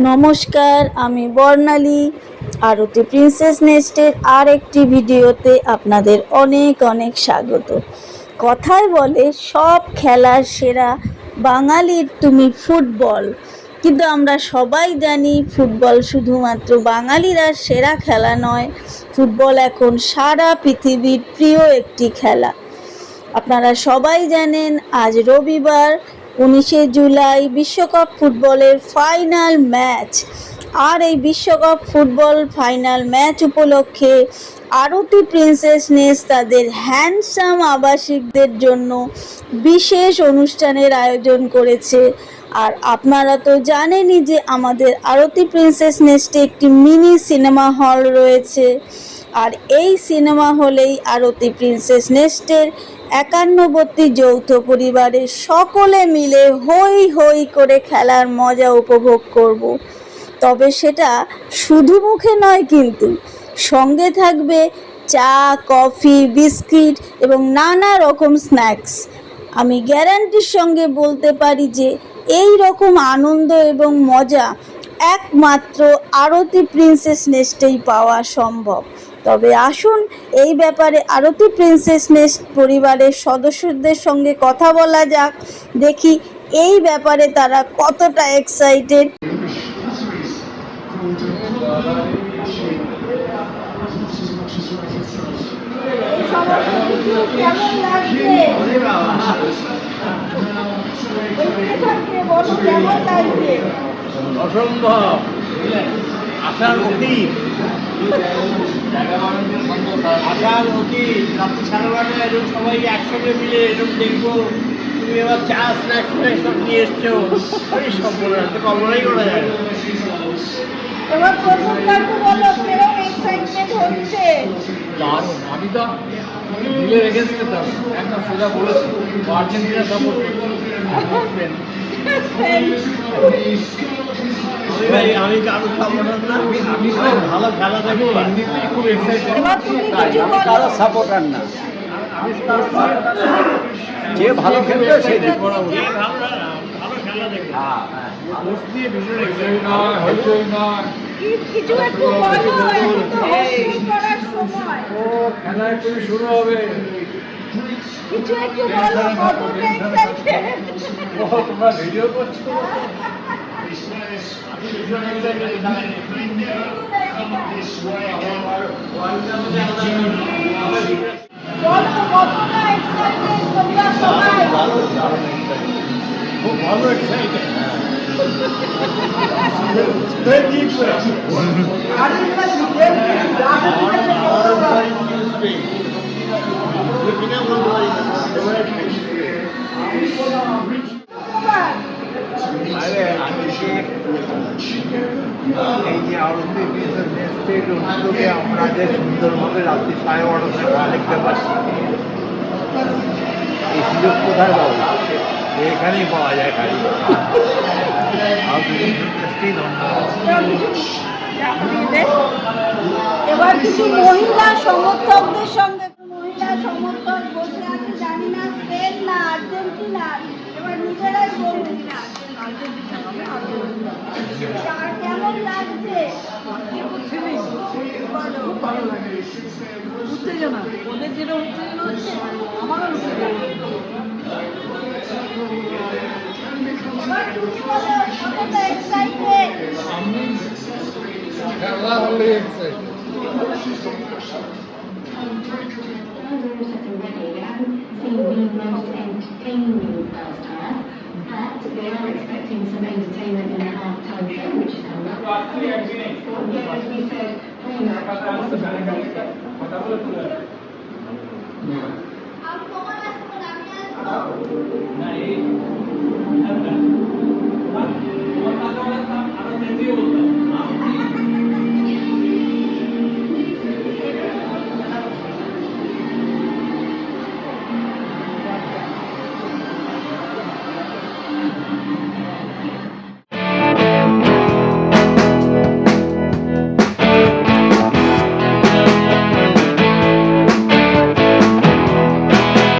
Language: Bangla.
নমস্কার, আমি বর্ণালী। আরতি প্রিন্সেস নেস্টের আর একটি ভিডিওতে আপনাদের অনেক অনেক স্বাগত। কথায় বলে সব খেলার সেরা বাঙালির তুমি ফুটবল, কিন্তু আমরা সবাই জানি ফুটবল শুধুমাত্র বাঙালিরা সেরা খেলা নয়, ফুটবল এখন সারা পৃথিবীর প্রিয় একটি খেলা। আপনারা সবাই জানেন আজ রবিবার 19শে জুলাই বিশ্বকাপ ফুটবলের ফাইনাল ম্যাচ। আর এই বিশ্বকাপ ফুটবল ফাইনাল ম্যাচ উপলক্ষে আরতি প্রিন্সেস নেস তাদের হ্যান্ডসাম আবাসিকদের জন্য বিশেষ অনুষ্ঠানের আয়োজন করেছে। আর আপনারা তো জানেনই যে আমাদের আরতি প্রিন্সেস নেস্টে একটি মিনি সিনেমা হল রয়েছে। আর এই সিনেমা হলেই আরতি প্রিন্সেস নেস্টের 51টি যৌথ পরিবারের সকলে মিলে হই হই করে খেলার মজা উপভোগ করব। তবে সেটা শুধু মুখে নয়, কিন্তু সঙ্গে থাকবে চা, কফি, বিস্কিট এবং নানা রকম স্ন্যাক্স। আমি গ্যারান্টির সঙ্গে বলতে পারি যে এই রকম আনন্দ এবং মজা একমাত্র আরতি প্রিন্সেস নেস্টেই পাওয়া সম্ভব। তবে আসুন এই ব্যাপারে আরতি প্রিন্সেস নেস্ট পরিবারের সদস্যদের সঙ্গে কথা বলা যাক, দেখি এই ব্যাপারে তারা কতটা এক্সাইটেড। অসম্ভব আশার অতীত, আশার অতীত। রাত্রি 12:30 এরকম সবাই একসঙ্গে মিলে এরকম দেখবো। তুমি এবার চা স্ন্যাক্স সব নিয়ে এসছো, ওই সব বলে তো কল্পনাই করা যায় না। এবার প্রথমবার তো বলো কেরম এক্সাইটমেন্ট হচ্ছে। দারুণ। আমি তো দিলে রেখেছি, তো একদম সোজা বলেছি আর্জেন্টিনা সাপোর্ট আমি কারো সাপোর্টার না, আমি ভালো খেলা দেখি, এমনিতেই খুব এক্সাইটেড। কারো সাপোর্টার না, যে ভালো খেলবে সে দেখবো। ভালো খেলা দেখি, কোচ দিয়ে ভীষণ এক্সাইটেড নয়, হইচই নয়। কিছু একটু বলো, এখন তো হইচই করার সময়। ও খেলা একটু শুরু হবে। কিছু একটু বলো, কতটা এক্সাইটেড। ও তোমরা ভিডিও করছো? আমি ভীষণ এক্সাইটেড। বলো কতটা এক্সাইটেড তোমরা সবাই। খুব ভালো এক্সাইটেড। এই যে আরতি প্রিন্সেস নেস্টের উদ্যোগে আমরা যে সুন্দরভাবে রাত্রি 12:30 খেলা দেখতে পাচ্ছি, এই সুযোগ কোথায় পাবো? এখানেই পাওয়া যায় খালি। এবার কিছু মহিলা সমর্থকদের সঙ্গে, মহিলা সমর্থক বসে আছে, জানি না স্পেন না আর্জেন্টিনা, এবার নিজেরাই বলুন আর কেমন লাগছে। উত্তেজনা, ওদের যেটা উত্তেজনা হচ্ছে আমারও উত্তেজনা। এবার তুমি বলো কতটা এক্সাইটেড। খেলা হলে excited. They are expecting some entertainment in the half-time show, which is coming up. As we said, আর তোমার আসবো না, আমি আসবো।